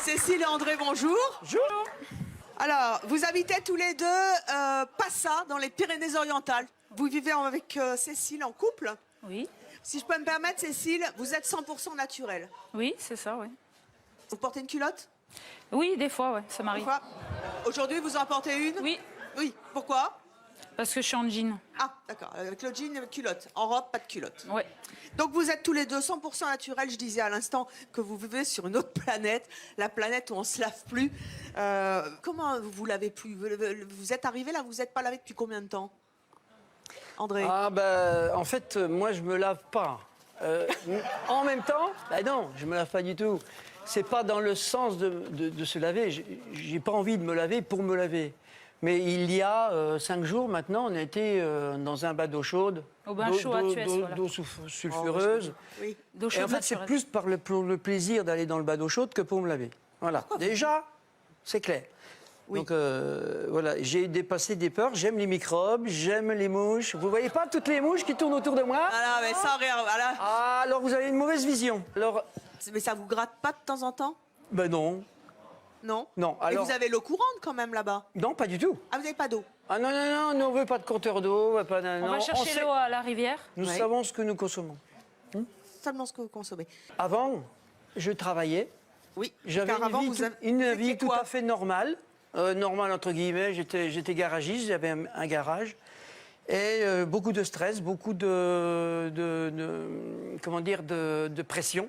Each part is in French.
Cécile et André, bonjour. Bonjour. Alors, vous habitez tous les deux Passa, dans les Pyrénées-Orientales. Vous vivez avec Cécile en couple? Oui. Si je peux me permettre, Cécile, vous êtes 100% naturel. Oui, c'est ça, oui. Vous portez une culotte? Oui, des fois, ouais, ça m'arrive. Aujourd'hui, vous en portez une? Oui. Oui. Pourquoi? Parce que je suis en jean. Ah, d'accord. Avec le jean, culotte. En robe, pas de culotte. Ouais. Donc vous êtes tous les deux 100% naturels. Je disais à l'instant que vous vivez sur une autre planète, la planète où on se lave plus. Comment vous lavez plus? Vous êtes arrivé là, vous n'êtes pas lavé depuis combien de temps, André? Ah ben, en fait, moi je me lave pas. En même temps, ben non, je me lave pas du tout. C'est pas dans le sens de se laver. J'ai pas envie de me laver pour me laver. Mais il y a 5 jours maintenant, on a été dans un bain d'eau chaude. Au bain chaud à Thuès, voilà. D'eau sulfureuse. Oui. D'eau Et chaude en fait, c'est naturelle. plus pour le plaisir d'aller dans le bain d'eau chaude que pour me laver. Voilà. Déjà, c'est clair. Oui. Donc voilà, j'ai dépassé des peurs. J'aime les microbes, j'aime les mouches. Vous voyez pas toutes les mouches qui tournent autour de moi? Ah non, mais sans rire, voilà. Ah, alors vous avez une mauvaise vision. Alors, Mais ça vous gratte pas de temps en temps? ben non. Non. Non, Et alors... vous avez l'eau courante quand même là-bas? Non, pas du tout. Ah, vous n'avez pas d'eau? Ah non, non, non, nous, on ne veut pas de compteur d'eau. Pas de... On va chercher l'eau à la rivière. Nous Ouais. savons ce que nous consommons. Seulement ce que vous consommez. Avant, je travaillais. Oui. J'avais Car avant, une vous vie étiez tout quoi? à fait normale. Normale, entre guillemets. J'étais garagiste, j'avais un garage. Et beaucoup de stress, beaucoup comment dire, de pression,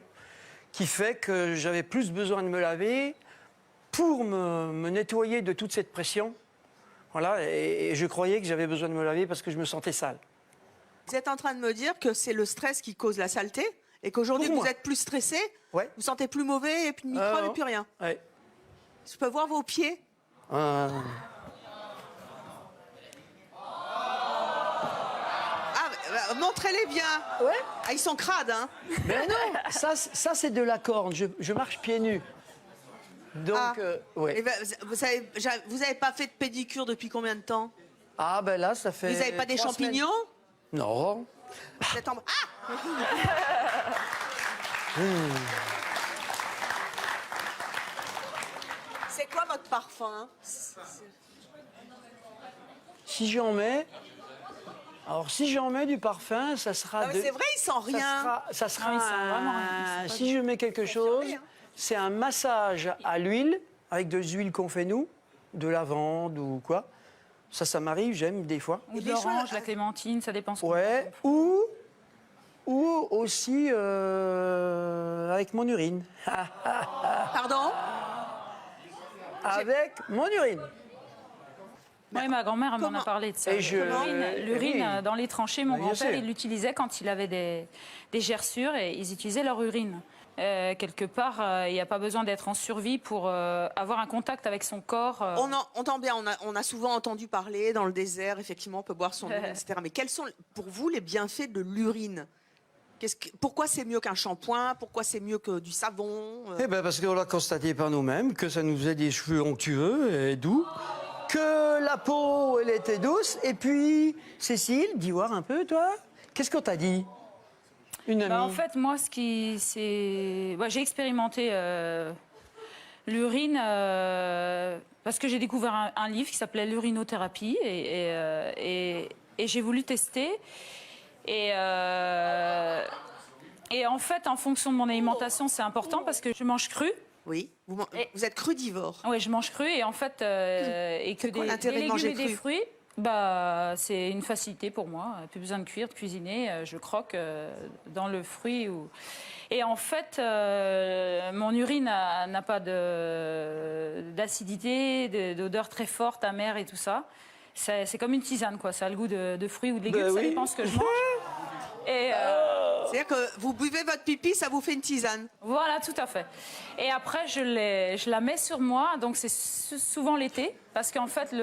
qui fait que j'avais plus besoin de me laver pour me nettoyer de toute cette pression. Voilà, et je croyais que j'avais besoin de me laver parce que je me sentais sale. Vous êtes en train de me dire que c'est le stress qui cause la saleté et qu'aujourd'hui Pour vous moi. êtes plus stressé, Ouais. vous sentez plus mauvais et plus de microbes et non. plus rien. Ouais. Je peux voir vos pieds? Ah, montrez-les bien. Ouais. Ah, ils sont crades, hein? Mais non, ça c'est de la corne. Je marche pieds nus. Donc, Ah. ouais. Et ben, vous avez pas fait de pédicure depuis combien de temps? Ah ben là, ça fait. Vous n'avez pas des 3 semaines. champignons? Non. Vous êtes en- Ah! C'est quoi votre parfum? Si j'en mets. Alors, si j'en mets du parfum, ça sera. Ah, mais c'est vrai, ils sentent rien. Ça sera Non, ils sentent vraiment rien, ils sentent pas si je mets quelque chose, hein. c'est un massage à l'huile, avec des huiles qu'on fait nous, de lavande ou quoi. Ça m'arrive, j'aime des fois. Ou Et de les l'orange, choses- la clémentine, ça dépend ce qu'on Ouais. Ou aussi avec mon urine. Pardon? Avec mon urine. Oui, ma grand-mère elle m'en comment- a parlé de ça. Et je- L'urine oui. dans les tranchées, mon Bien grand-père, sûr. il l'utilisait quand il avait des gerçures et ils utilisaient leur urine. Quelque part, il n'y a pas besoin d'être en survie pour avoir un contact avec son corps. On entend bien, on a souvent entendu parler dans le désert, effectivement, on peut boire son urine, etc. Mais quels sont pour vous les bienfaits de l'urine? Pourquoi c'est mieux qu'un shampoing? Pourquoi c'est mieux que du savon? Eh ben parce qu'on l'a constaté par nous-mêmes, que ça nous faisait des cheveux onctueux et doux, que la peau, elle était douce. Et puis, Cécile, dis voir un peu, toi, qu'est-ce qu'on t'a dit? Une amie. En fait, moi, j'ai expérimenté l'urine parce que j'ai découvert un livre qui s'appelait l'urinothérapie et j'ai voulu tester. Et en fait, en fonction de mon alimentation, c'est important parce que je mange cru. Oui, vous êtes crudivore. Oui, je mange cru et en fait, et que quoi des l'intérêt de légumes manger et des cru? fruits, c'est une facilité pour moi. Plus besoin de cuire, de cuisiner. Je croque dans le fruit. Et en fait, mon urine n'a pas d'acidité, d'odeur très forte, amère et tout ça. C'est comme une tisane, quoi. Ça a le goût de fruits ou de légumes, Ben ça oui. dépend ce que je mange. Et C'est-à-dire que vous buvez votre pipi, ça vous fait une tisane. voilà, tout à fait. Et après, je la mets sur moi, donc c'est souvent l'été, parce qu'en fait,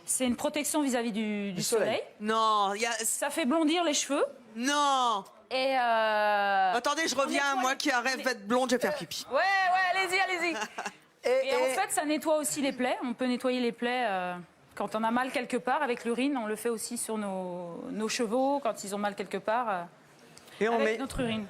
c'est une protection vis-à-vis du soleil. Non, Ça fait blondir les cheveux. non. Et Attendez, je reviens, nettoie moi qui rêve d'être blonde, je vais faire pipi. Ouais, allez-y. Et en fait, ça nettoie aussi les plaies. On peut nettoyer les plaies quand on a mal quelque part avec l'urine. On le fait aussi sur nos chevaux quand ils ont mal quelque part Et on avec met- notre urine.